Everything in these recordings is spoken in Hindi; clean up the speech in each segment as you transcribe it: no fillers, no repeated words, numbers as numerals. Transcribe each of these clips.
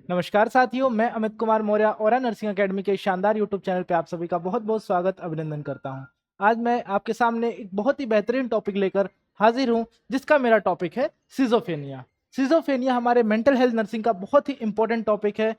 नमस्कार साथियों, मैं अमित कुमार मौर्य और नर्सिंग एकेडमी के शानदार यूट्यूब चैनल पे आप सभी का बहुत बहुत स्वागत अभिनंदन करता हूं। आज मैं आपके सामने एक बहुत ही बेहतरीन टॉपिक लेकर हाजिर हूं, जिसका मेरा टॉपिक है सिजोफेनिया। सिजोफेनिया हमारे मेंटल हेल्थ नर्सिंग का बहुत ही इंपॉर्टेंट टॉपिक है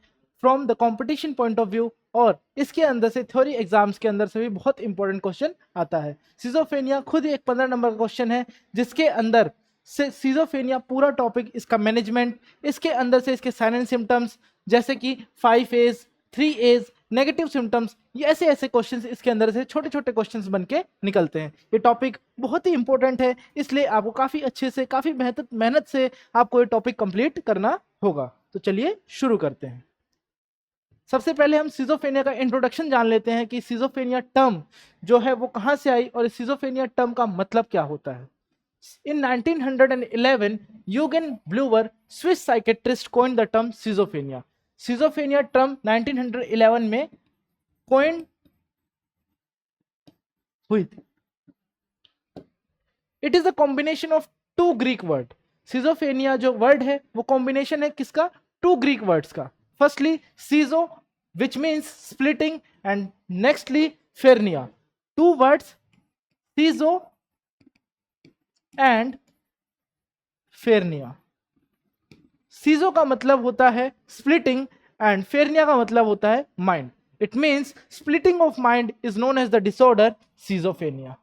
from the competition point of view, और इसके अंदर से थ्योरी एग्जाम्स के अंदर से भी बहुत इंपॉर्टेंट क्वेश्चन आता है। सिजोफेनिया खुद ही एक 15 नंबर का क्वेश्चन है, जिसके अंदर से सिजोफेनिया पूरा टॉपिक, इसका मैनेजमेंट, इसके अंदर से इसके साइन एंड सिम्टम्स जैसे कि 5 एज 3 एज, नेगेटिव सिम्टम्स, ये ऐसे ऐसे क्वेश्चंस इसके अंदर से छोटे छोटे क्वेश्चंस बन के निकलते हैं। ये टॉपिक बहुत ही इंपॉर्टेंट है, इसलिए आपको काफ़ी अच्छे से, काफ़ी मेहनत से आपको ये टॉपिक कंप्लीट करना होगा। तो चलिए शुरू करते हैं। सबसे पहले हम सिजोफेनिया का इंट्रोडक्शन जान लेते हैं कि सिजोफेनिया टर्म जो है वो कहाँ से आई और सिजोफेनिया टर्म का मतलब क्या होता है। In 1911, Eugen Bleuler, Swiss psychiatrist, coined the term schizophrenia. Schizophrenia term 1911 में coined हुई थी। It is a combination of two Greek word. Schizophrenia जो word है वो combination है किसका? Two Greek words का. Firstly, schizo, which means splitting, and nextly phernia. Two words, schizo and phernia. सीजो का मतलब होता है स्प्लिटिंग एंड फेरनिया का मतलब होता है mind. It means splitting of mind is known as the disorder schizophrenia.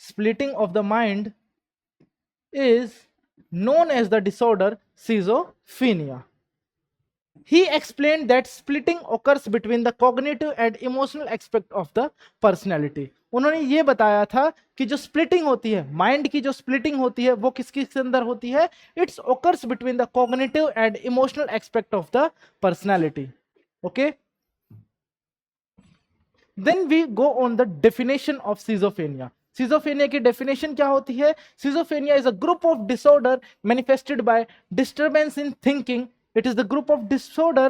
Splitting of the mind is known as the disorder schizophrenia. He explained that splitting occurs between the cognitive and emotional aspect of the personality. उन्होंने ये बताया था कि जो स्प्लिटिंग होती है, माइंड की जो स्प्लिटिंग होती है, वो किसके अंदर होती है? It's occurs between the cognitive and emotional aspect of the personality. Okay, then we go on the definition of schizophrenia. Schizophrenia की डेफिनेशन क्या होती है? Schizophrenia is a group of disorder manifested by disturbance in thinking. It is the group of disorder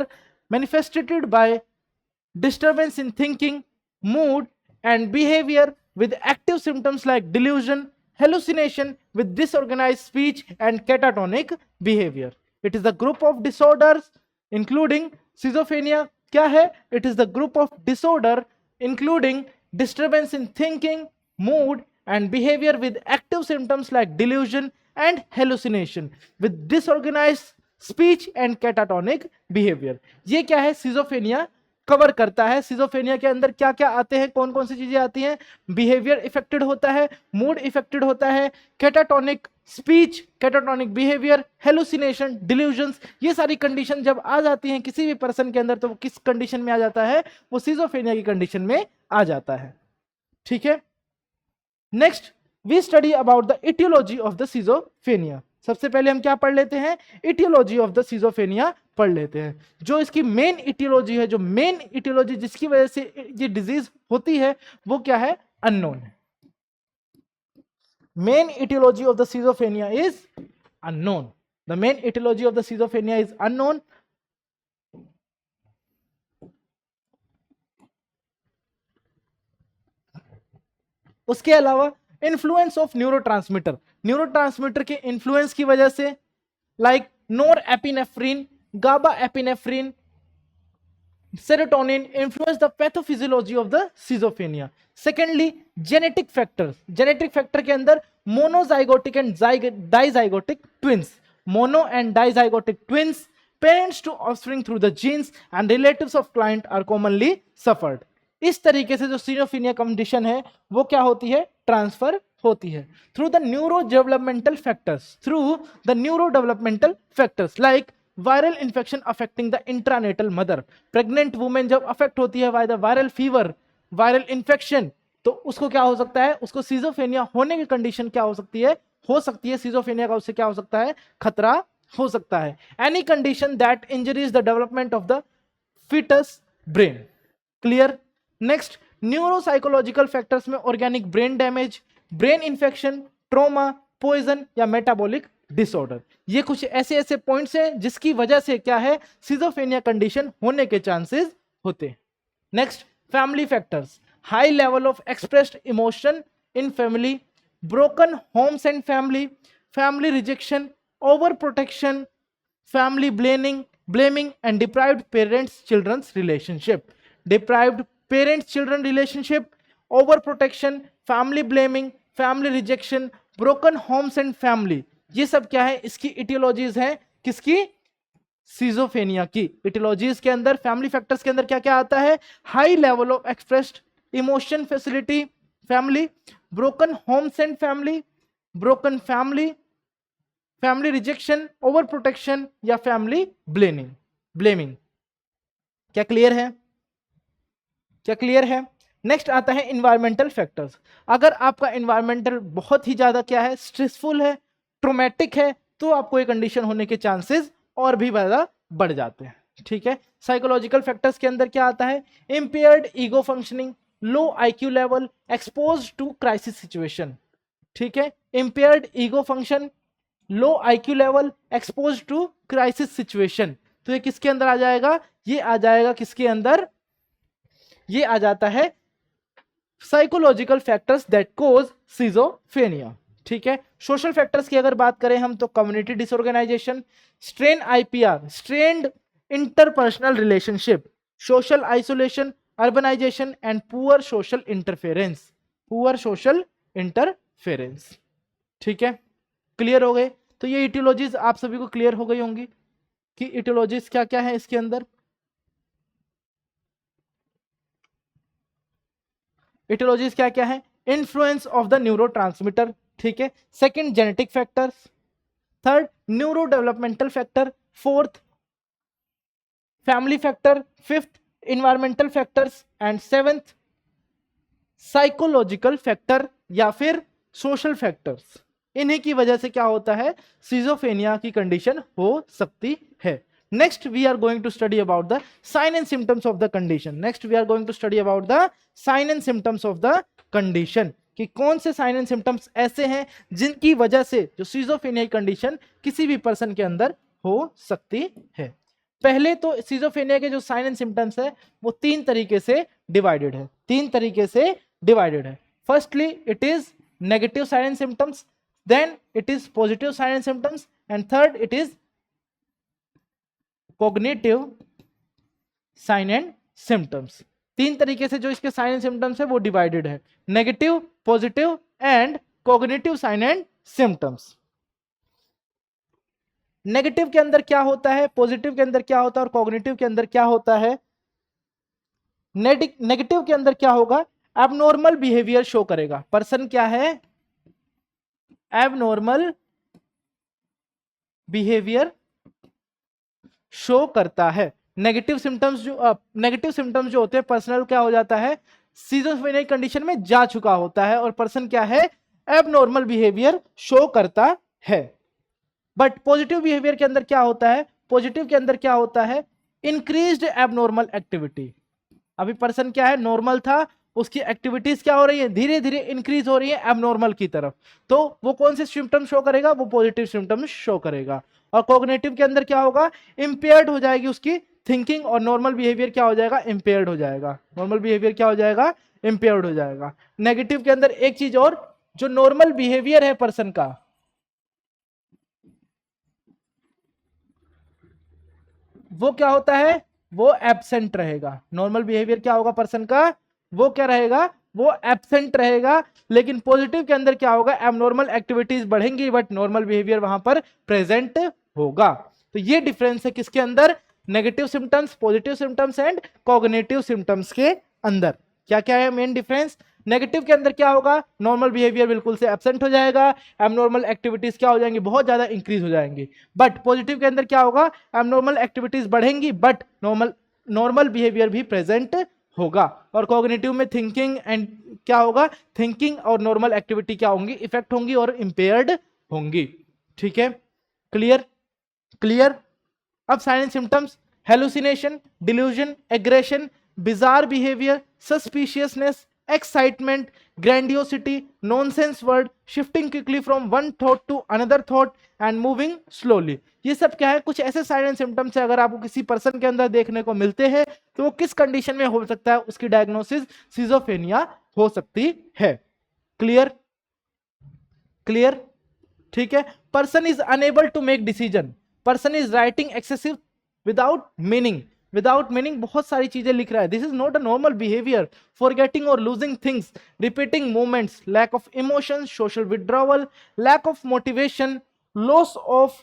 manifested by disturbance in thinking, mood, and behavior with active symptoms like delusion, hallucination, with disorganized speech and catatonic behavior. It is the group of disorders including schizophrenia. क्या है? It is the group of disorder including disturbance in thinking, mood, and behavior with active symptoms like delusion and hallucination with disorganized speech and catatonic behaviour. ये क्या है? सिजोफेनिया कवर करता है। सिजोफेनिया के अंदर क्या क्या आते हैं, कौन कौन सी चीजें आती हैं? बिहेवियर इफेक्टेड होता है, मूड इफेक्टेड होता है, catatonic speech, catatonic behaviour, hallucination, delusions, ये सारी कंडीशन जब आ जाती हैं किसी भी पर्सन के अंदर, तो वो किस कंडीशन में आ जाता है? वो सिजोफेनिया की कंडीशन में आ जाता है। ठीक है, next we study about the etiology of the schizophrenia. सबसे पहले हम क्या पढ़ लेते हैं? इटियोलॉजी ऑफ द सिजोफेनिया पढ़ लेते हैं। जो इसकी मेन इटियोलॉजी है, जो मेन इटियोलॉजी जिसकी वजह से ये डिजीज होती है, वो क्या है? अननोन है। Main etiology of the schizophrenia is unknown. The main etiology of the schizophrenia is unknown. उसके अलावा इन्फ्लुएंस ऑफ न्यूरोट्रांसमीटर, न्यूरोट्रांसमीटर के इन्फ्लुएंस की वजह से, like nor epinephrine, GABA epinephrine, serotonin influence the pathophysiology of the schizophrenia. Secondly genetic factors, genetic factor के अंदर monozygotic and dizygotic twins, mono and dizygotic twins, parents to offspring through the genes and relatives of client are commonly suffered. इस तरीके से जो सिजोफेनिया कंडीशन है वो क्या होती है? ट्रांसफर होती है through the neuro developmental factors, through the neuro developmental factors like viral infection affecting the intranatal mother. Pregnant women जब अफेक्ट होती है by the viral fever, viral infection, तो उसको क्या हो सकता है? उसको सिजोफेनिया होने की कंडीशन क्या हो सकती है? हो सकती है सिजोफेनिया का उससे क्या हो सकता है? खतरा हो सकता है। Any condition that injuries the development of the fetus brain. Clear? Next, neuropsychological factors में organic brain damage, brain infection, trauma, poison या मेटाबॉलिक डिसऑर्डर। ये कुछ ऐसे ऐसे पॉइंट्स हैं जिसकी वजह से क्या है? सिजोफेनिया कंडीशन होने के चांसेस होते हैं। Next, family factors, high level of expressed emotion in family, broken homes and family, family rejection, over protection, family blaming and deprived parents children's relationship. Deprived parents children relationship, overprotection, family blaming, family rejection, broken homes and family, ये सब क्या है, इसकी इटियोलॉजीज है, किसकी, सिजोफेनिया की। इटियोलॉजीज के अंदर, फैमिली फैक्टर्स के अंदर क्या क्या आता है, high level of expressed emotion facility family, broken homes and family, broken family, family rejection, over protection या फैमिली ब्लेमिंग। क्या क्लियर है, क्या क्लियर है? नेक्स्ट आता है इन्वायरमेंटल फैक्टर्स। अगर आपका इन्वायरमेंटल बहुत ही ज्यादा क्या है, स्ट्रेसफुल है, ट्रोमैटिक है, तो आपको ये कंडीशन होने के चांसेस और भी ज्यादा बढ़ जाते हैं। ठीक है। साइकोलॉजिकल फैक्टर्स के अंदर क्या आता है, impaired ego functioning, low IQ level, expose to crisis situation. ठीक है, impaired ego function, low IQ level, expose to crisis situation, तो ये किसके अंदर आ जाएगा, ये आ जाएगा किसके अंदर, ये आ जाता है psychological factors that cause schizophrenia. ठीक है। सोशल फैक्टर्स की अगर बात करें हम, तो community disorganization, strain IPR, strained interpersonal relationship, social isolation, urbanization and poor social interference, poor social interference. ठीक है, क्लियर हो गए? तो ये इटियोलॉजीज आप सभी को क्लियर हो गई होंगी कि इटियोलॉजीज क्या क्या है इसके अंदर। इटियोलॉजीज क्या क्या है, इन्फ्लुएंस ऑफ द न्यूरोट्रांसमीटर। ठीक है। Second, genetic factors. Third, neuro developmental factor. Fourth, family factor. Fifth, environmental factors. And seventh, psychological factor या फिर सोशल फैक्टर्स। इन्हीं की वजह से क्या होता है, सिजोफेनिया की कंडीशन हो सकती है। Next we are going to study about the sign and symptoms of the condition. Next we are going to study about the sign and symptoms of the condition, कि कौन से साइन एंड सिम्टम्स ऐसे हैं जिनकी वजह से जो सिजोफेनिया कंडीशन किसी भी पर्सन के अंदर हो सकती है। पहले तो सिजोफेनिया के जो साइन एंड सिम्टम्स है वो तीन तरीके से डिवाइडेड है, तीन तरीके से डिवाइडेड है। Firstly it is negative sign and symptoms, then it is positive sign and symptoms, and third it is cognitive sign and symptoms. तीन तरीके से जो इसके साइन एंड सिम्टम्स है वो डिवाइडेड है, negative, positive and cognitive sign and symptoms. Negative के अंदर क्या होता है, पॉजिटिव के अंदर क्या होता है और कॉग्निटिव के अंदर क्या होता है। नेगेटिव के अंदर क्या होगा, एबनॉर्मल बिहेवियर शो करेगा। पर्सन क्या है, एबनॉर्मल बिहेवियर शो करता है। नेगेटिव सिम्टम्स जो होते हैं, पर्सनल क्या हो जाता है, सिजोफ्रेनिया कंडीशन में जा चुका होता है और पर्सन क्या है, एबनॉर्मल बिहेवियर शो करता है। बट पॉजिटिव बिहेवियर के अंदर क्या होता है, पॉजिटिव के अंदर क्या होता है, इंक्रीज्ड एबनॉर्मल एक्टिविटी। अभी पर्सन क्या है, नॉर्मल था, उसकी एक्टिविटीज क्या हो रही है, धीरे धीरे इंक्रीज हो रही है एबनॉर्मल की तरफ, तो वो कौन से सिम्टम्स शो करेगा, वो पॉजिटिव सिम्टम्स शो करेगा। और कॉग्निटिव के अंदर क्या होगा, इंपेयर्ड हो जाएगी उसकी थिंकिंग और नॉर्मल बिहेवियर क्या हो जाएगा, इंपेयर्ड हो जाएगा। नॉर्मल बिहेवियर क्या हो जाएगा, इंपेयर्ड हो जाएगा। नेगेटिव के अंदर एक चीज और, जो नॉर्मल बिहेवियर है पर्सन का, वो क्या होता है, वो एब्सेंट रहेगा। नॉर्मल बिहेवियर क्या होगा पर्सन का, वो क्या रहेगा, वो एब्सेंट रहेगा। लेकिन पॉजिटिव के अंदर क्या होगा, एबनॉर्मल एक्टिविटीज बढ़ेंगी बट नॉर्मल बिहेवियर वहां पर प्रेजेंट होगा। तो ये डिफरेंस है किसके अंदर, negative symptoms, positive symptoms and cognitive symptoms के अंदर। क्या क्या है मेन डिफरेंस, नेगेटिव के अंदर क्या होगा, नॉर्मल बिहेवियर बिल्कुल से एब्सेंट हो जाएगा, एबनॉर्मल एक्टिविटीज क्या हो जाएंगी, बहुत ज्यादा इंक्रीज हो जाएंगी। बट पॉजिटिव के अंदर क्या होगा, एबनॉर्मल एक्टिविटीज बढ़ेंगी बट नॉर्मल बिहेवियर भी प्रेजेंट होगा। और कॉग्निटिव में थिंकिंग एंड क्या होगा, थिंकिंग और नॉर्मल एक्टिविटी क्या होंगी, इफेक्ट होंगी और इंपेयर्ड होंगी। ठीक है, क्लियर क्लियर। अब sign and symptoms, hallucination, delusion, aggression, bizarre behaviour, suspiciousness, excitement, grandiosity, nonsense word, shifting quickly from one thought to another thought and moving slowly. ये सब क्या है, कुछ ऐसे साइन एंड सिम्टम्स है, अगर आपको किसी पर्सन के अंदर देखने को मिलते हैं तो वो किस कंडीशन में हो सकता है, उसकी डायग्नोसिस सिजोफेनिया हो सकती है। क्लियर क्लियर, ठीक है। Person is unable to make decision, person is writing excessive without meaning, without meaning बहुत सारी चीजें लिख रहा है. This is not a normal behaviour. Forgetting और losing things, repeating movements, lack of emotion, social withdrawal, lack of motivation, loss of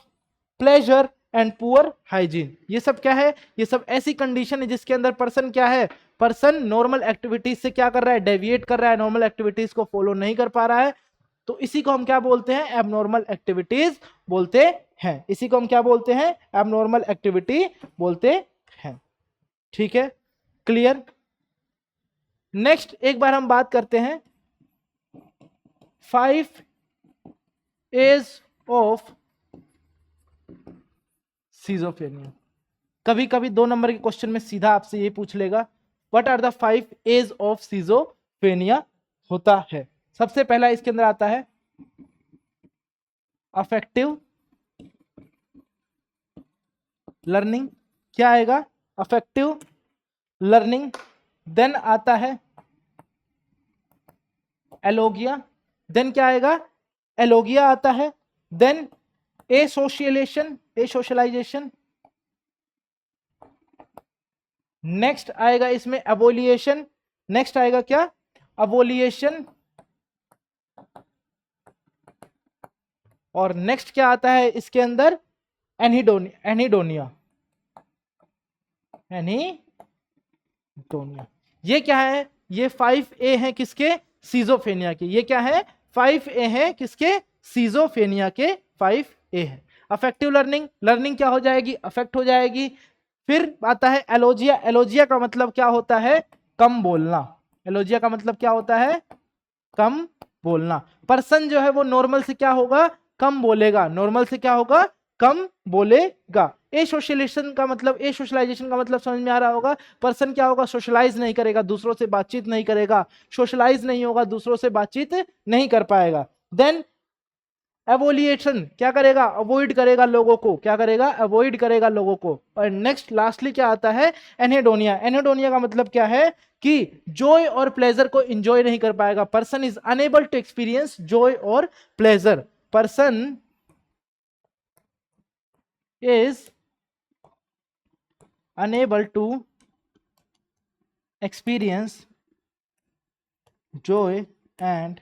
pleasure and poor hygiene. ये सब क्या है? ये सब ऐसी कंडीशन है जिसके अंदर पर्सन क्या है? पर्सन नॉर्मल एक्टिविटीज से क्या कर रहा है? डेविएट कर रहा है, नॉर्मल एक्टिविटीज को फॉलो नहीं कर पा रहा है. तो इसी को हम क्या बोलते हैं? एबनॉर्मल एक्टिविटीज बोलते हैं. इसी को हम क्या बोलते हैं? एबनॉर्मल एक्टिविटी बोलते हैं. ठीक है, क्लियर. नेक्स्ट एक बार हम बात करते हैं 5 एज ऑफ सिजोफ्रेनिया. कभी कभी 2 नंबर के क्वेश्चन में सीधा आपसे ये पूछ लेगा, what are the 5 age of schizophrenia होता है. सबसे पहला इसके अंदर आता है अफेक्टिव लर्निंग. क्या आएगा? Affective learning. देन आता है एलोगिया. देन क्या आएगा? एलोगिया आता है. देन एसोशिएलेशन, एसोशलाइजेशन. नेक्स्ट आएगा इसमें एवोलिएशन. नेक्स्ट आएगा क्या? एवोलिएशन. और नेक्स्ट क्या आता है इसके अंदर? एनिडोनिया. एनिडोनिया. ये क्या है? ये 5A है किसके? सिजोफ्रेनिया के. ये क्या है? 5A है किसके? सिजोफ्रेनिया के 5A है. अफेक्टिव लर्निंग, लर्निंग क्या हो जाएगी? अफेक्ट हो जाएगी. फिर आता है एलोजिया. एलोजिया का मतलब क्या होता है? कम बोलना. एलोजिया का मतलब क्या होता है? कम बोलना. पर्सन जो है वो नॉर्मल से क्या होगा? कम बोलेगा. नॉर्मल से क्या होगा? कम बोलेगा. ए सोशलाइजेशन का मतलब, ए सोशलाइजेशन का मतलब समझ में आ रहा होगा. पर्सन क्या होगा? सोशलाइज नहीं करेगा, दूसरों से बातचीत नहीं करेगा. सोशलाइज नहीं होगा, दूसरों से बातचीत नहीं कर पाएगा. देन एवोलिएशन, क्या करेगा? अवॉइड करेगा लोगों को. क्या करेगा? अवॉइड करेगा लोगों को. और नेक्स्ट लास्टली क्या आता है? एनेडोनिया. एनेडोनिया का मतलब क्या है? कि जॉय और प्लेजर को एंजॉय नहीं कर पाएगा. Person is unable to experience joy और pleasure. Person is unable to experience joy and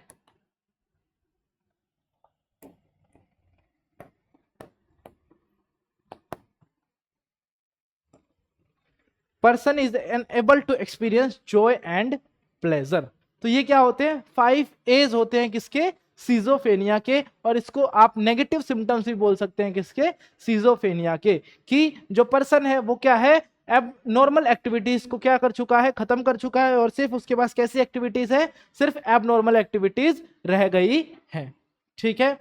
person is unable to experience joy and pleasure. तो ये क्या होते हैं? 5 A's होते हैं किसके? सिजोफ्रेनिया के. और इसको आप नेगेटिव सिम्टम्स भी बोल सकते हैं किसके? सिजोफ्रेनिया के. कि जो पर्सन है वो क्या है? अब नॉर्मल एक्टिविटीज को क्या कर चुका है? खत्म कर चुका है. और सिर्फ उसके पास कैसी एक्टिविटीज है? सिर्फ एबनॉर्मल एक्टिविटीज रह गई है. ठीक है.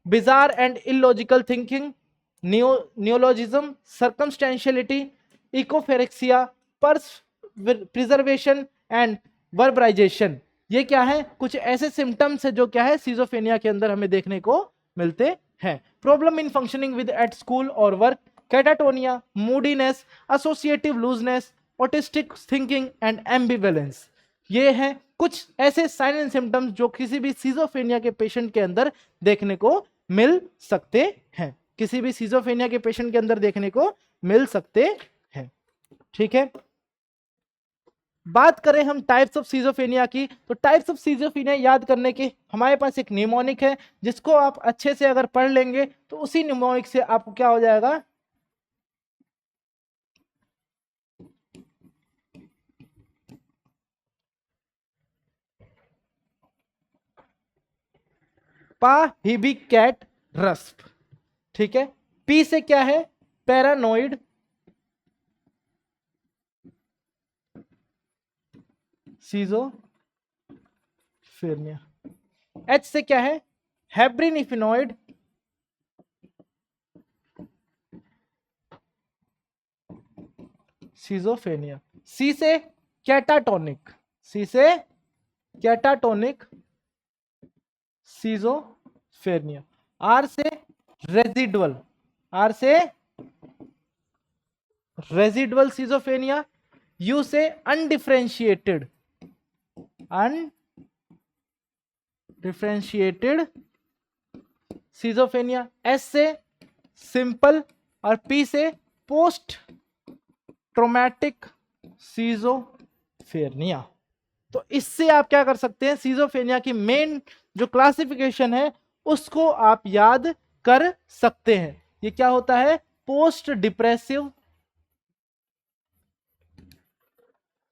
Bizarre and illogical thinking, neologism, circumstantiality, echopraxia, preservation and verbigeration. ये क्या है? कुछ ऐसे सिम्टम्स है जो क्या है? सिजोफ्रेनिया के अंदर हमें देखने को मिलते हैं. Problem in functioning with at school और work, catatonia, moodiness, associative looseness, autistic thinking and ambivalence. ये है कुछ ऐसे साइन एंड सिम्टम्स जो किसी भी सिजोफ्रेनिया के पेशेंट के अंदर देखने को मिल सकते हैं. किसी भी सिजोफ्रेनिया के पेशेंट के अंदर देखने को मिल सकते हैं. ठीक है. बात करें हम टाइप्स ऑफ सिजोफ्रेनिया की, तो टाइप्स ऑफ सिजोफ्रेनिया याद करने के हमारे पास एक निमोनिक है जिसको आप अच्छे से अगर पढ़ लेंगे तो उसी निमोनिक से आपको क्या हो जाएगा? पाहिबिकैट रस्प. ठीक है. पी से क्या है? Paranoid schizophrenia. एच से क्या है? हेब्रिनिफिनॉइड सिजोफ्रेनिया. सी से कैटाटोनिक. सी से कैटाटोनिक सिजोफ्रेनिया. आर से रेजिडुअल. आर से रेजिडुअल सिजोफ्रेनिया. यू से अनडिफरेंशिएटेड. Undifferentiated schizophrenia. एस से सिंपल, और पी से पोस्ट ट्रोमैटिक सीजोफेनिया। तो इससे आप क्या कर सकते हैं, सीजोफेनिया की मेन जो क्लासिफिकेशन है उसको आप याद कर सकते हैं। ये क्या होता है, पोस्ट डिप्रेसिव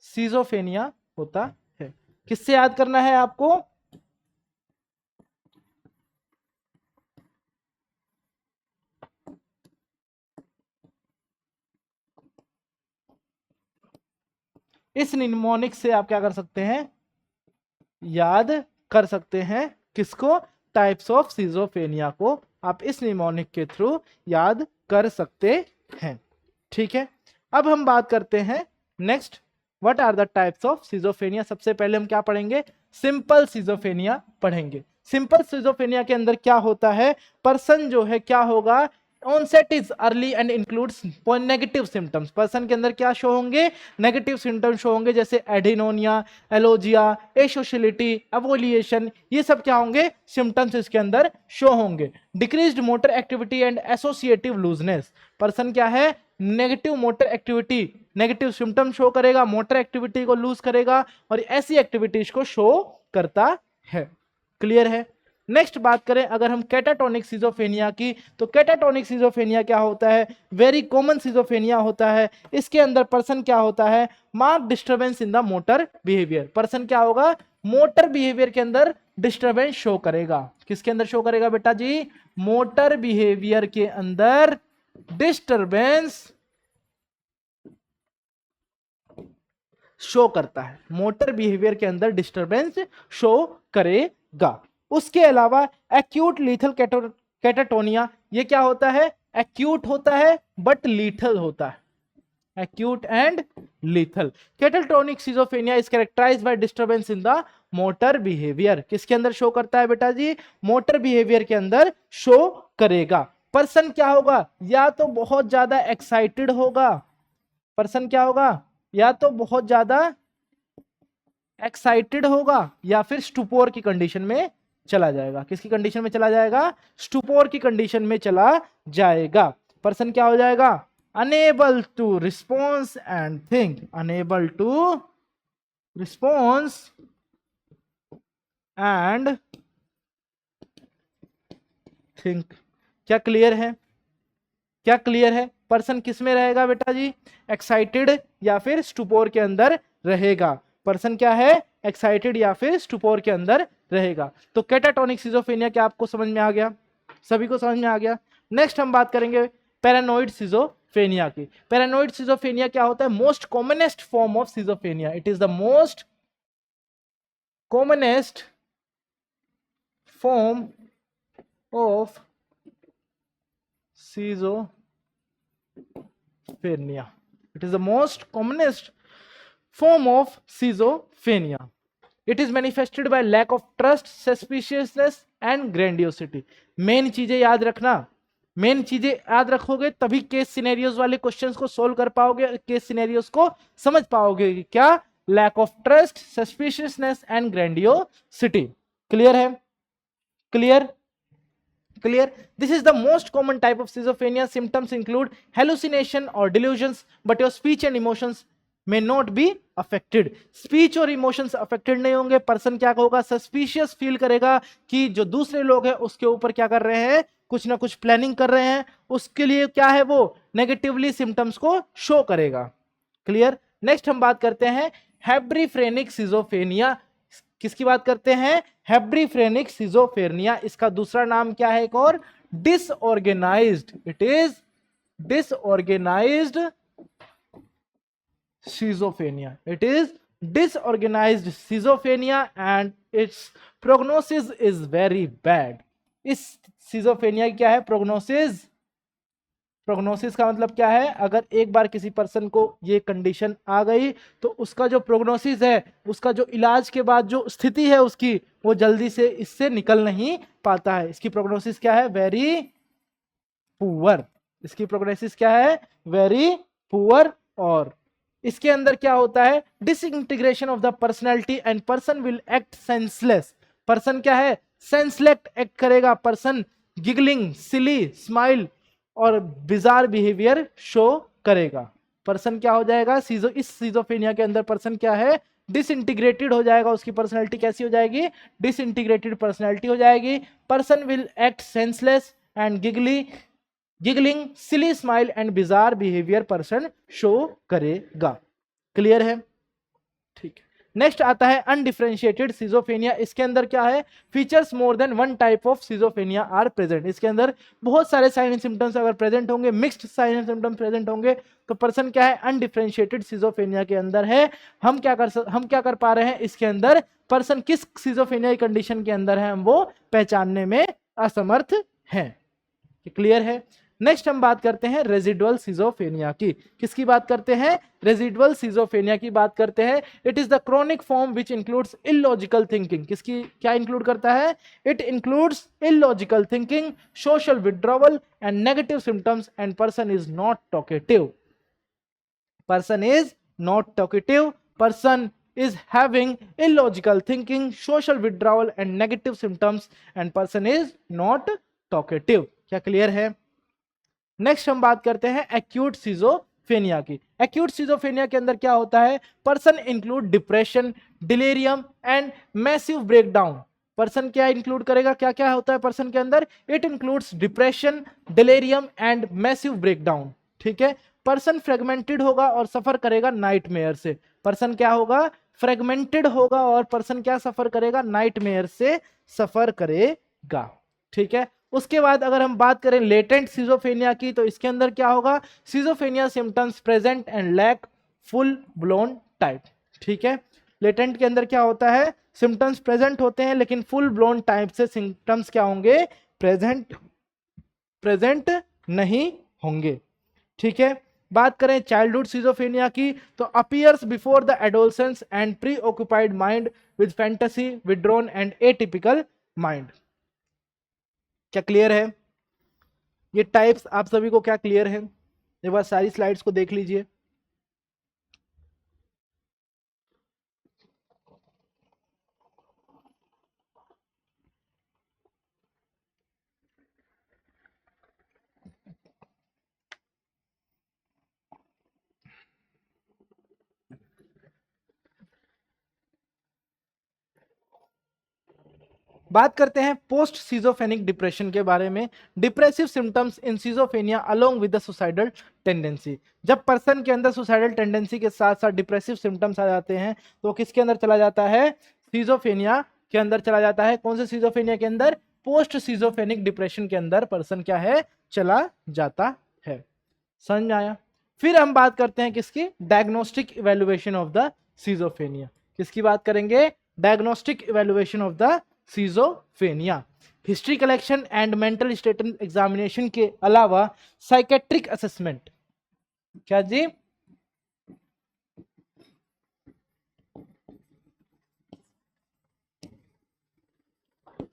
सीजोफेनिया होता है। किससे याद करना है आपको, इस निमोनिक से आप क्या कर सकते हैं, याद कर सकते हैं। किसको, टाइप्स ऑफ सीजोफेनिया को आप इस निमोनिक के थ्रू याद कर सकते हैं। ठीक है, अब हम बात करते हैं next, what are the types of schizophrenia. सबसे पहले हम क्या पढ़ेंगे, सिंपल सीजोफेनिया पढ़ेंगे। सिंपल सीजोफेनिया के अंदर क्या होता है, पर्सन जो है क्या होगा, onset is early and includes negative symptoms. Person के अंदर क्या शो होंगे, नेगेटिव सिम्टम्स शो होंगे, जैसे एडिनोनिया, एलोजिया, एसोशियलिटी, एवोलिएशन, ये सब क्या होंगे, सिम्टम्स इसके अंदर शो होंगे। Decreased motor activity and associative looseness. Person क्या है, negative motor activity, negative symptom show करेगा, मोटर एक्टिविटी को लूज करेगा और ऐसी एक्टिविटीज को शो करता है। क्लियर है। नेक्स्ट बात करें अगर हम कैटाटोनिक सीजोफेनिया की, तो कैटाटोनिक सीजोफेनिया क्या होता है, वेरी कॉमन सीजोफेनिया होता है। इसके अंदर पर्सन क्या होता है, mark disturbance in the motor behaviour. Person क्या होगा, मोटर बिहेवियर के अंदर डिस्टर्बेंस शो करेगा। किसके अंदर शो करेगा बेटा जी, मोटर बिहेवियर के अंदर डिस्टर्बेंस शो करता है, मोटर बिहेवियर के अंदर डिस्टर्बेंस शो करेगा। उसके अलावा एक्यूट लीथल कैटाटोनिया, ये क्या होता है, एक्यूट होता है बट लीथल होता है, acute and lethal. Catatonic schizophrenia is characterized by disturbance in the motor behaviour. किसके अंदर शो करता है बेटा जी, मोटर बिहेवियर के अंदर शो करेगा। पर्सन क्या होगा, या तो बहुत ज्यादा एक्साइटेड होगा, पर्सन क्या होगा, या तो बहुत ज्यादा एक्साइटेड होगा या फिर स्टुपोर की कंडीशन में चला जाएगा। किसकी कंडीशन में चला जाएगा, स्टुपोर की कंडीशन में चला जाएगा। पर्सन क्या हो जाएगा, unable to response and think, unable to response and think. क्या क्लियर है, क्या क्लियर है। पर्सन किस में रहेगा बेटा जी, एक्साइटेड या फिर स्टुपोर के अंदर रहेगा। पर्सन क्या है, एक्साइटेड या फिर स्टुपोर के अंदर रहेगा। तो कैटाटोनिक सीजोफेनिया क्या आपको समझ में आ गया, सभी को समझ में आ गया। नेक्स्ट हम बात करेंगे पैरानोइड सीजोफेनिया की। पैरानोइड सीजोफेनिया क्या होता है, most commonest form of schizophrenia. It is the most commonest form of schizophrenia. It is the most commonest form of schizophrenia. It is manifested by lack of trust, suspiciousness and grandiosity. Main चीजें याद रखना, मेन चीजें याद रखोगे तभी केस सिनेरियोज वाले क्वेश्चंस को सोल्व कर पाओगे, केस सिनेरियोज को समझ पाओगे। क्या, lack of trust, suspiciousness and grandiosity. Clear है, clear, clear. This is the most common type of schizophrenia. Symptoms include hallucination or delusions, but your speech and emotions may not be affected. Speech और emotions affected नहीं होंगे। पर्सन क्या होगा, suspicious फील करेगा कि जो दूसरे लोग हैं उसके ऊपर क्या कर रहे हैं, कुछ ना कुछ प्लानिंग कर रहे हैं, उसके लिए क्या है वो नेगेटिवली सिम्टम्स को शो करेगा। क्लियर। नेक्स्ट हम बात करते हैं हेब्रिफ्रेनिक सीजोफेनिया। किसकी बात करते हैं, हेब्रिफ्रेनिक सीजोफेनिया। इसका दूसरा नाम क्या है, एक और, disorganised. It is disorganised schizophrenia. It is disorganized schizophrenia and its prognosis is very bad. इस schizophrenia की क्या है, प्रोग्नोसिस। प्रोग्नोसिस का मतलब क्या है, अगर एक बार किसी पर्सन को ये कंडीशन आ गई तो उसका जो प्रोग्नोसिस है, उसका जो इलाज के बाद जो स्थिति है उसकी, वो जल्दी से इससे निकल नहीं पाता है। इसकी प्रोग्नोसिस क्या है, वेरी पुअर। इसकी प्रोग्नोसिस क्या है, वेरी पुअर। और इसके अंदर क्या होता है, disintegration of the personality and person will act senseless. Person क्या है, सेंसलेस एक्ट करेगा। पर्सन गिगलिंग, सिली, स्माइल, और बिजार बिहेवियर शो करेगा। पर्सन क्या हो जाएगा, इस सिजोफ्रेनिया के अंदर पर्सन क्या है, डिसइंटीग्रेटेड हो जाएगा, उसकी पर्सनैलिटी कैसी हो जाएगी, डिसइंटीग्रेटेड पर्सनैलिटी हो जाएगी। Person will act senseless and giggling silly smile and bizarre behaviour person show करेगा। क्लियर है? ठीक है। नेक्स्ट आता है अनडिफरेंशिएटेड सिजोफेनिया। इसके अंदर क्या है, features more than one type of schizophrenia are present. इसके अंदर बहुत सारे साइन एंड सिम्टम्स अगर प्रेजेंट होंगे, mixed sign and symptoms present होंगे, तो पर्सन क्या है, अनडिफरेंशिएटेड सिजोफेनिया के अंदर है। हम क्या कर पा रहे हैं, इसके अंदर पर्सन किस सिजोफेनिया कंडीशन के अंदर है, हम वो पहचानने में असमर्थ हैं। क्लियर है? नेक्स्ट हम बात करते हैं रेजिडुअल सिजोफेनिया की। किसकी बात करते हैं, रेजिडुअल सिजोफेनिया की बात करते हैं। It is the chronic form which includes illogical thinking. किसकी क्या इंक्लूड करता है, it includes illogical thinking, social withdrawal and negative symptoms and person is not talkative. Person is not talkative, person is having illogical thinking, social withdrawal and negative symptoms and person is not talkative। क्या क्लियर है? नेक्स्ट हम बात करते हैं एक्यूट सिजोफेनिया की। एक्यूट सिजोफेनिया के अंदर क्या होता है, person include depression, delirium and massive breakdown. Person क्या इंक्लूड करेगा, क्या क्या होता है पर्सन के अंदर, it includes depression, delirium and massive breakdown. ठीक है। पर्सन फ्रेगमेंटेड होगा और सफर करेगा नाइटमेयर से। पर्सन क्या होगा, फ्रेगमेंटेड होगा और पर्सन क्या सफर करेगा, नाइटमेयर से सफर करेगा। ठीक है। उसके बाद अगर हम बात करें लेटेंट सिजोफेनिया की, तो इसके अंदर क्या होगा, schizophrenia symptoms present and lack full blown type. ठीक है। लेटेंट के अंदर क्या होता है, सिम्टम्स प्रेजेंट होते हैं लेकिन फुल ब्लोन टाइप से सिम्टम्स क्या होंगे, प्रेजेंट नहीं होंगे। ठीक है। बात करें चाइल्डहुड सिजोफेनिया की, तो appears before the adolescence and pre occupied mind with fantasy, withdrawn and atypical mind. क्या क्लियर है? ये टाइप्स आप सभी को क्या क्लियर है? एक बार सारी स्लाइड्स को देख लीजिए। बात करते हैं पोस्ट सिजोफेनिक डिप्रेशन के बारे में। Depressive symptoms in schizophrenia along with the suicidal tendency. जब पर्सन के अंदर सुसाइडल टेंडेंसी के साथ साथ डिप्रेसिव सिम्टम्स आ जाते हैं, तो किसके अंदर चला जाता है, सिजोफेनिया के अंदर चला जाता है। कौन से सिजोफेनिया के अंदर, पोस्ट सिजोफेनिक डिप्रेशन के अंदर पर्सन क्या है, चला जाता है। समझ में आया? फिर हम बात करते हैं किसकी, diagnostic evaluation of the schizophrenia. किसकी बात करेंगे, diagnostic evaluation of the schizophrenia. History collection and mental status examination के अलावा साइकेट्रिक असेसमेंट। क्या जी,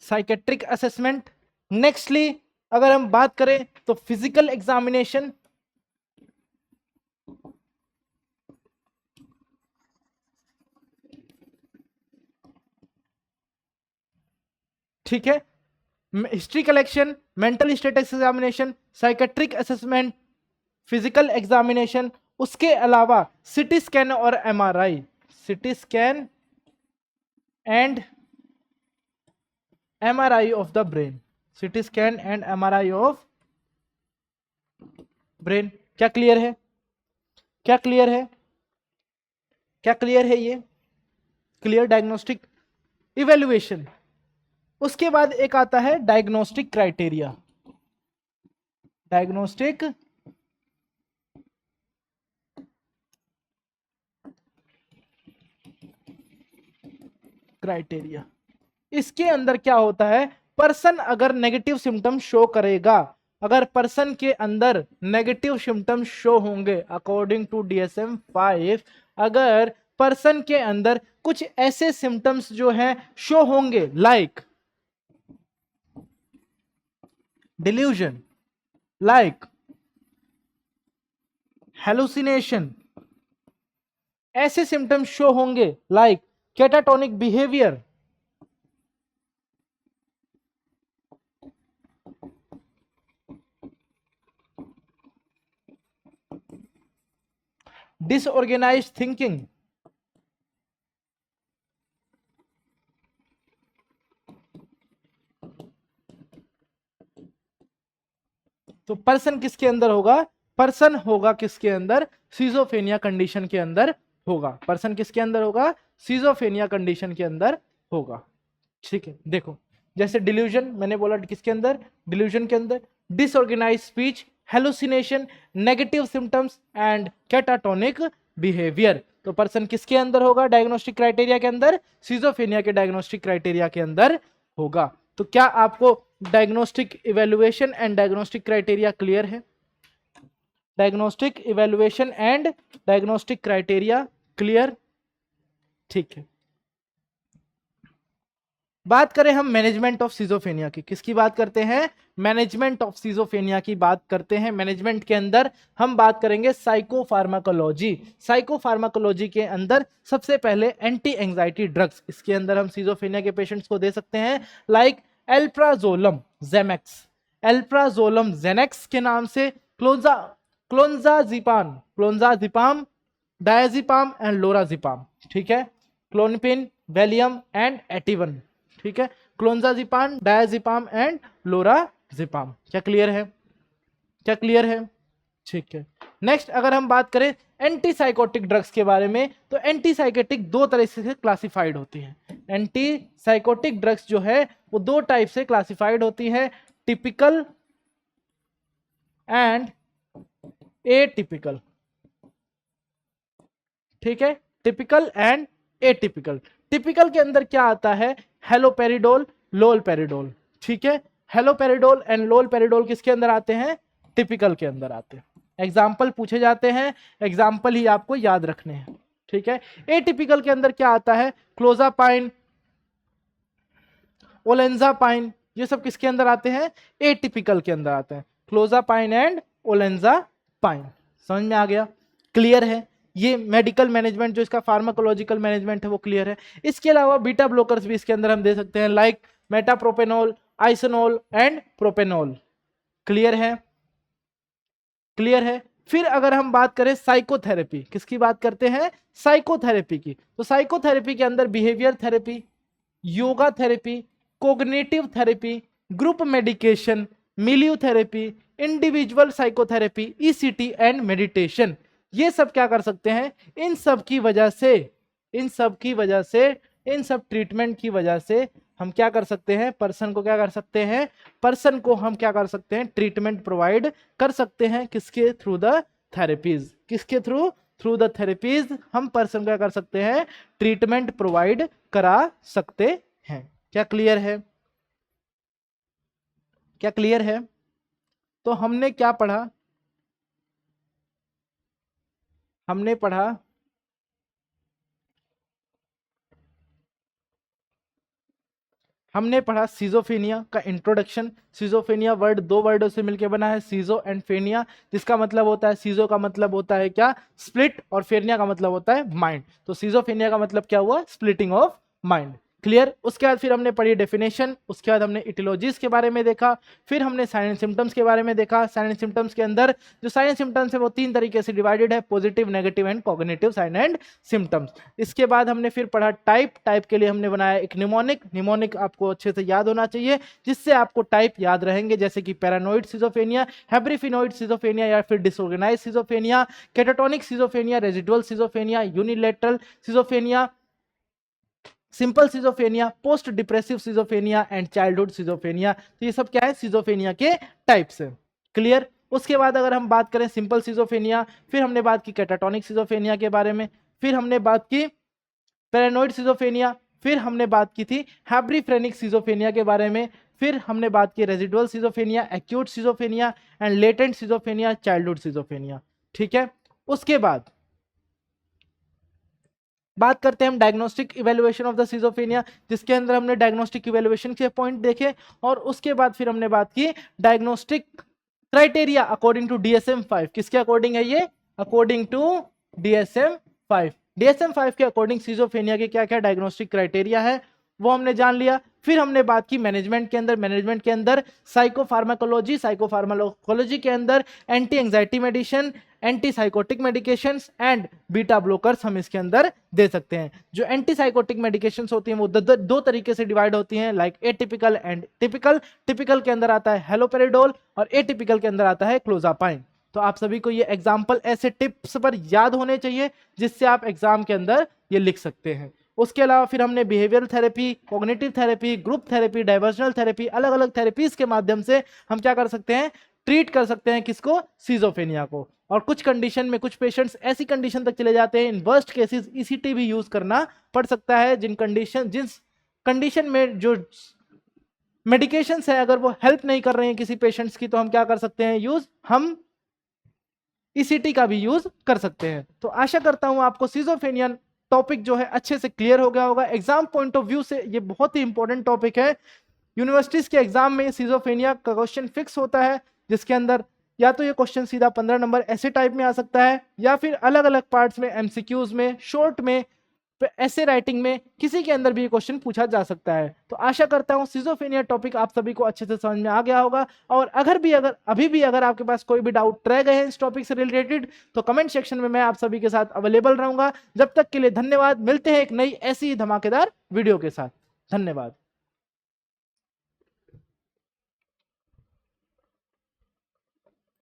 साइकेट्रिक असेसमेंट। नेक्स्टली अगर हम बात करें तो फिजिकल एग्जामिनेशन। ठीक है। History collection, mental status examination, psychiatric assessment, physical examination. उसके अलावा सिटी स्कैन और MRI, CT scan and MRI of the brain, CT scan and MRI of brain. क्या क्लियर है? क्या क्लियर है? क्या क्लियर है? ये क्लियर डायग्नोस्टिक इवेल्युएशन। उसके बाद एक आता है डायग्नोस्टिक क्राइटेरिया। डायग्नोस्टिक क्राइटेरिया, इसके अंदर क्या होता है, पर्सन अगर नेगेटिव सिम्टम शो करेगा, अगर पर्सन के अंदर नेगेटिव सिम्टम शो होंगे अकॉर्डिंग टू DSM-5, अगर पर्सन के अंदर कुछ ऐसे सिम्टम्स जो हैं शो होंगे, लाइक डिल्यूजन, लाइक हेलुसिनेशन, ऐसे सिम्टम्स शो होंगे, like catatonic behaviour, disorganised thinking, तो पर्सन किसके अंदर होगा? पर्सन होगा किसके अंदर? सिजोफेनिया कंडीशन के अंदर होगा। पर्सन किसके अंदर होगा? सिजोफेनिया कंडीशन के अंदर होगा। ठीक है, देखो जैसे डिल्यूजन मैंने बोला किसके अंदर? डिल्यूजन के अंदर। Disorganise speech, hallucination, negative symptoms and catatonic behaviour, तो पर्सन किसके अंदर होगा? डायग्नोस्टिक क्राइटेरिया के अंदर, सिजोफेनिया के डायग्नोस्टिक क्राइटेरिया के अंदर होगा। तो क्या आपको diagnostic evaluation and diagnostic criteria clear है? Diagnostic evaluation and diagnostic criteria clear? ठीक है, बात करें हम मैनेजमेंट ऑफ सिजोफेनिया की। किसकी बात करते हैं? मैनेजमेंट ऑफ सिजोफेनिया की बात करते हैं। मैनेजमेंट के अंदर हम बात करेंगे साइकोफार्माकोलॉजी। साइकोफार्माकोलॉजी के अंदर सबसे पहले एंटी एंजाइटी ड्रग्स, इसके अंदर हम सिजोफेनिया के पेशेंट्स को दे सकते हैं, like alprazolam Xanax, alprazolam Xanax के नाम से, क्लोंजाजिपाम, डायजिपाम एंड लोराजिपाम, ठीक है, क्लोनिपिन, वैलियम एंड एटिवन, ठीक है, क्लोंजाजिपाम, डायजिपाम एंड लोराजिपाम। क्या क्लियर है? क्या क्लियर है? ठीक है, नेक्स्ट अगर हम बात करें एंटीसाइकोटिक ड्रग्स के बारे में, तो एंटीसाइकोटिक दो तरह से क्लासिफाइड होती हैं। एंटीसाइकोटिक ड्रग्स जो है वो दो टाइप से क्लासिफाइड होती है, टिपिकल एंड एटिपिकल, ठीक है, टिपिकल एंड एटिपिकल। टिपिकल के अंदर क्या आता है? हेलोपेरिडोल, लोलपेरिडोल, ठीक है, हेलोपेरिडोल एंड लोलपेरिडोल किसके अंदर आते हैं? टिपिकल के अंदर आते हैं। एग्जाम्पल पूछे जाते हैं, एग्जाम्पल ही आपको याद रखने हैं, ठीक है। एटिपिकल के अंदर क्या आता है? क्लोजापाइन, ओलेंजापाइन, ये सब किसके अंदर आते हैं? एटिपिकल के अंदर आते हैं, क्लोजापाइन एंड ओलेंजापाइन। समझ में आ गया? क्लियर है? ये मेडिकल मैनेजमेंट जो इसका फार्माकोलॉजिकल मैनेजमेंट है वो क्लियर है। इसके अलावा बीटा ब्लॉकर्स भी इसके अंदर हम दे सकते हैं, लाइक मेटाप्रोपेनोल, आइसोनोल एंड प्रोपेनोल। क्लियर है? क्लियर है? फिर अगर हम बात करें साइकोथेरेपी, किसकी बात करते हैं? साइकोथेरेपी की। तो साइकोथेरेपी के अंदर behaviour therapy, yoga therapy, cognitive therapy, group medication, milieu therapy, individual psychotherapy, ECT and meditation, ये सब क्या कर सकते हैं? इन सब की वजह से, इन सब ट्रीटमेंट की वजह से हम क्या कर सकते हैं? पर्सन को क्या कर सकते हैं? पर्सन को हम क्या कर सकते हैं? ट्रीटमेंट प्रोवाइड कर सकते हैं। किसके थ्रू? The therapies. किसके थ्रू? थ्रू द थेरेपीज हम पर्सन क्या कर सकते हैं? ट्रीटमेंट प्रोवाइड करा सकते हैं। क्या क्लियर है? क्या क्लियर है? तो हमने क्या पढ़ा? हमने पढ़ा सिजोफेनिया का इंट्रोडक्शन। सिजोफेनिया वर्ड दो वर्डों से मिलकर बना है, सीजो एंड फेनिया, जिसका मतलब होता है, सीजो का मतलब होता है क्या? स्प्लिट, और फेनिया का मतलब होता है माइंड। तो सिजोफेनिया का मतलब क्या हुआ? Splitting of mind. क्लियर? उसके बाद फिर हमने पढ़ी डेफिनेशन, उसके बाद हमने इटियोलॉजीज के बारे में देखा, फिर हमने साइन एंड सिम्टम्स के बारे में देखा। साइन एंड सिम्टम्स के अंदर जो साइन एंड सिम्टम्स है वो तीन तरीके से डिवाइडेड है, positive, negative and cognitive sign and symptoms. इसके बाद हमने फिर पढ़ा टाइप के लिए हमने बनाया एक निमोनिक। निमोनिक आपको अच्छे से याद होना चाहिए, जिससे आपको टाइप याद रहेंगे, जैसे कि पैरानोइड सिजोफेनिया, हैब्रिफिनोइड सिजोफेनिया या फिर disorganised schizophrenia, catatonic schizophrenia, residual schizophrenia, unilateral schizophrenia, simple schizophrenia, post depressive schizophrenia and childhood schizophrenia. तो ये सब क्या है? सिजोफेनिया के टाइप्स है। क्लियर? उसके बाद अगर हम बात करें सिंपल सिजोफेनिया, फिर हमने बात की कैटाटोनिक सिजोफेनिया के बारे में, फिर हमने बात की पैरानोइड सिजोफेनिया, फिर हमने बात की थी हैब्रिफ्रेनिक सिजोफेनिया के बारे में, फिर हमने बात की residual schizophrenia, acute schizophrenia and latent schizophrenia, childhood schizophrenia. ठीक है, उसके बाद बात करते हैं हम diagnostic evaluation of the schizophrenia, जिसके अंदर हमने डायग्नोस्टिक इवैल्यूएशन के पॉइंट देखे, और उसके बाद फिर हमने बात की diagnostic criteria according to DSM-5। किसके अकॉर्डिंग है ये? According to DSM-5। DSM-5 के अकॉर्डिंग सिजोफेनिया के क्या क्या डायग्नोस्टिक क्राइटेरिया है वो हमने जान लिया। फिर हमने बात की मैनेजमेंट के अंदर साइकोफार्माकोलॉजी के अंदर anti anxiety medicine, antipsychotic medications and beta blockers हम इसके अंदर दे सकते हैं। जो एंटीसाइकोटिक मेडिकेशंस होती हैं वो दो तरीके से डिवाइड होती हैं, like atypical and typical. Typical के अंदर आता है हेलोपेरिडोल और एटिपिकल के अंदर आता है क्लोजापाइन। तो आप सभी को ये एग्जाम्पल ऐसे टिप्स पर याद होने चाहिए जिससे आप एग्जाम के अंदर ये लिख सकते हैं। उसके अलावा फिर हमने behavioural therapy, cognitive therapy, group therapy, diversional therapy, अलग अलग थेरेपीज के माध्यम से हम क्या कर सकते हैं, ट्रीट कर सकते हैं किसको, सिजोफ्रेनिया को। और कुछ कंडीशन में कुछ पेशेंट्स ऐसी कंडीशन तक चले जाते हैं, इन वर्स्ट केसेस ईसीटी भी यूज करना पड़ सकता है। जिस कंडीशन में जो मेडिकेशंस है अगर वो हेल्प नहीं कर रहे हैं किसी पेशेंट्स की, तो हम क्या कर सकते हैं, हम ईसीटी का भी यूज कर सकते हैं। तो आशा करता हूं आपको सिजोफ्रेनिया टॉपिक जो है अच्छे से क्लियर हो गया होगा। एग्जाम पॉइंट ऑफ व्यू से ये बहुत ही इंपॉर्टेंट टॉपिक है। यूनिवर्सिटीज के एग्जाम में सिजोफ्रेनिया का क्वेश्चन फिक्स होता है, जिसके अंदर या तो ये क्वेश्चन सीधा 15 नंबर ऐसे टाइप में आ सकता है, या फिर अलग अलग पार्ट्स में, एमसीक्यूज में, शॉर्ट में, ऐसे राइटिंग में, किसी के अंदर भी ये क्वेश्चन पूछा जा सकता है। तो आशा करता हूं सिजोफ्रेनिया टॉपिक आप सभी को अच्छे से समझ में आ गया होगा। और अगर अभी भी अगर आपके पास कोई भी डाउट रह गए हैं इस टॉपिक से रिलेटेड, तो कमेंट सेक्शन में मैं आप सभी के साथ अवेलेबल रहूंगा। जब तक के लिए धन्यवाद। मिलते हैं एक नई ऐसी धमाकेदार वीडियो के साथ। धन्यवाद।